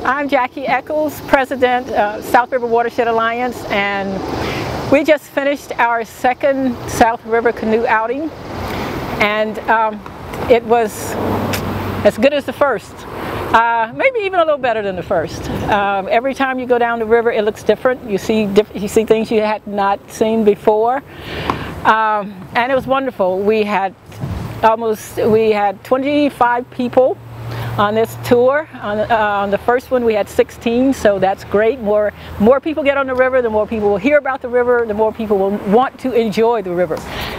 I'm Jackie Eccles, President of South River Watershed Alliance, and we just finished our second South River canoe outing, and it was as good as the first. Maybe even a little better than the first. Every time you go down the river, it looks different. You see things you had not seen before, and it was wonderful. We had 25 people on this tour. On the first one we had 16, so that's great. More people get on the river, the more people will hear about the river, the more people will want to enjoy the river.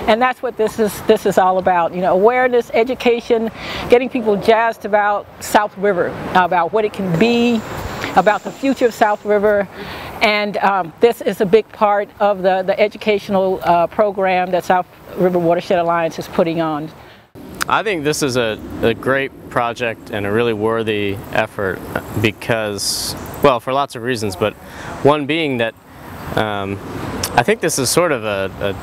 And that's what this is all about. You know, awareness, education, getting people jazzed about South River, about what it can be, about the future of South River. And this is a big part of the educational program that South River Watershed Alliance is putting on. I think this is a great project and a really worthy effort because, well, for lots of reasons, but one being that I think this is sort of a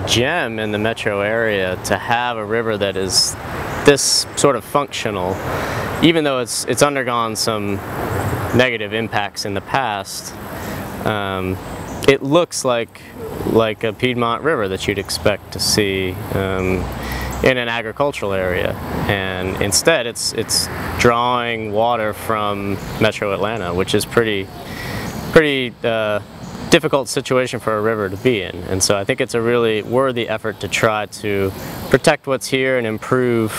gem in the metro area to have a river that is this sort of functional, even though it's undergone some negative impacts in the past. It looks like a Piedmont river that you'd expect to see in an agricultural area, and instead it's drawing water from Metro Atlanta, which is pretty difficult situation for a river to be in. And so I think it's a really worthy effort to try to protect what's here and improve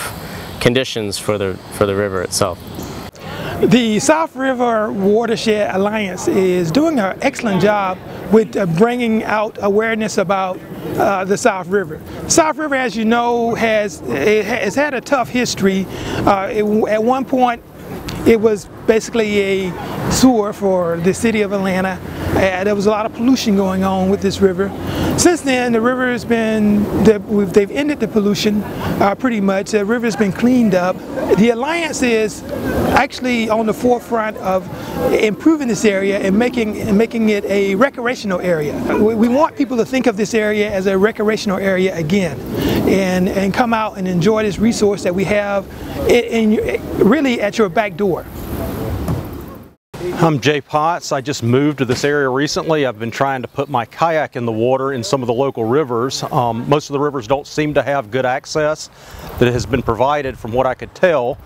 conditions for the river itself. The South River Watershed Alliance is doing an excellent job with bringing out awareness about the South River. South River, as you know, has had a tough history. At one point, it was basically a sewer for the city of Atlanta. There was a lot of pollution going on with this river. Since then, the river has been, they've ended the pollution pretty much. The river has been cleaned up. The Alliance is actually on the forefront of improving this area and making it a recreational area. We want people to think of this area as a recreational area again, and come out and enjoy this resource that we have really at your back door. I'm Jay Potts. I just moved to this area recently. I've been trying to put my kayak in the water in some of the local rivers. Most of the rivers don't seem to have good access that has been provided from what I could tell,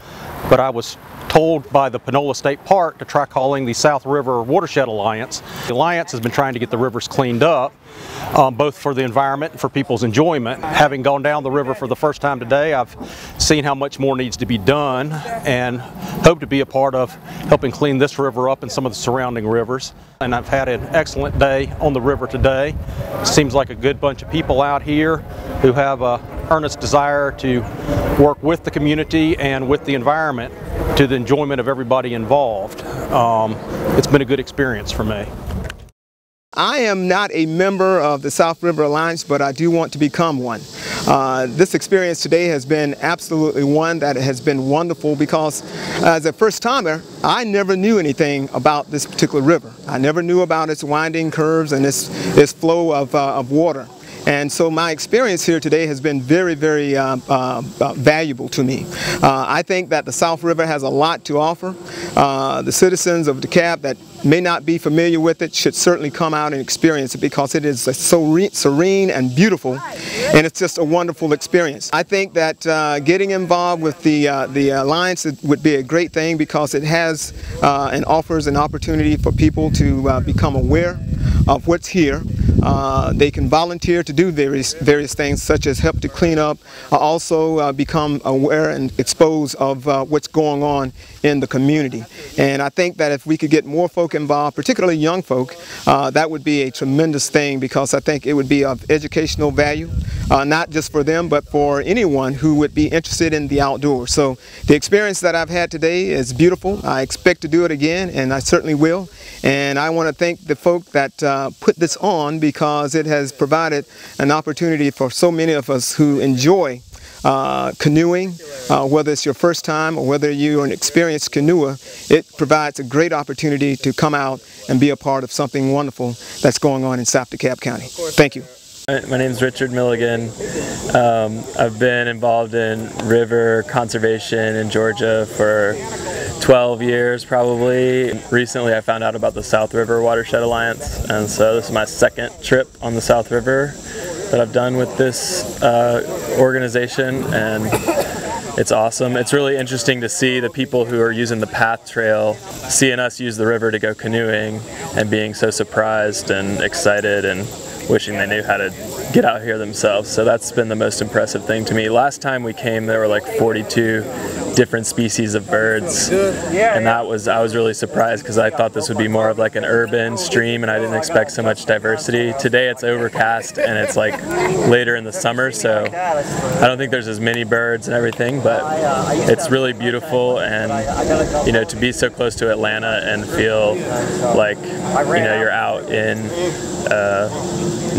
but I was told by the Panola State Park to try calling the South River Watershed Alliance. The Alliance has been trying to get the rivers cleaned up, both for the environment and for people's enjoyment. Having gone down the river for the first time today, I've seen how much more needs to be done and hope to be a part of helping clean this river up and some of the surrounding rivers. And I've had an excellent day on the river today. Seems like a good bunch of people out here who have an earnest desire to work with the community and with the environment to the enjoyment of everybody involved. It's been a good experience for me. I am not a member of the South River Alliance, but I do want to become one. This experience today has been absolutely one that has been wonderful because as a first-timer, I never knew anything about this particular river. I never knew about its winding curves and its flow of water. And so my experience here today has been very, very valuable to me. I think that the South River has a lot to offer. The citizens of DeKalb that may not be familiar with it should certainly come out and experience it because it is so serene and beautiful, and it's just a wonderful experience. I think that getting involved with the Alliance would be a great thing because it has and offers an opportunity for people to become aware of what's here. They can volunteer to do various things such as help to clean up, also become aware and exposed of what's going on in the community. And I think that if we could get more folk involved, particularly young folk, that would be a tremendous thing because I think it would be of educational value, not just for them but for anyone who would be interested in the outdoors. So the experience that I've had today is beautiful. I expect to do it again, and I certainly will. And I want to thank the folk that put this on because it has provided an opportunity for so many of us who enjoy canoeing, whether it's your first time or whether you're an experienced canoer. It provides a great opportunity to come out and be a part of something wonderful that's going on in South DeKalb County. Thank you. My name's Richard Milligan. I've been involved in river conservation in Georgia for 12 years probably. Recently I found out about the South River Watershed Alliance, and so this is my second trip on the South River that I've done with this organization, and it's awesome. It's really interesting to see the people who are using the path trail seeing us use the river to go canoeing and being so surprised and excited and wishing they knew how to get out here themselves. So that's been the most impressive thing to me. Last time we came there were like 42 different species of birds, and I was really surprised because I thought this would be more of like an urban stream and I didn't expect so much diversity. Today it's overcast and it's like later in the summer, so I don't think there's as many birds and everything, but it's really beautiful. And you know, to be so close to Atlanta and feel like, you know, you're out in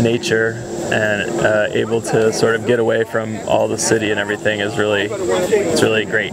nature and able to sort of get away from all the city and everything is really, it's really great.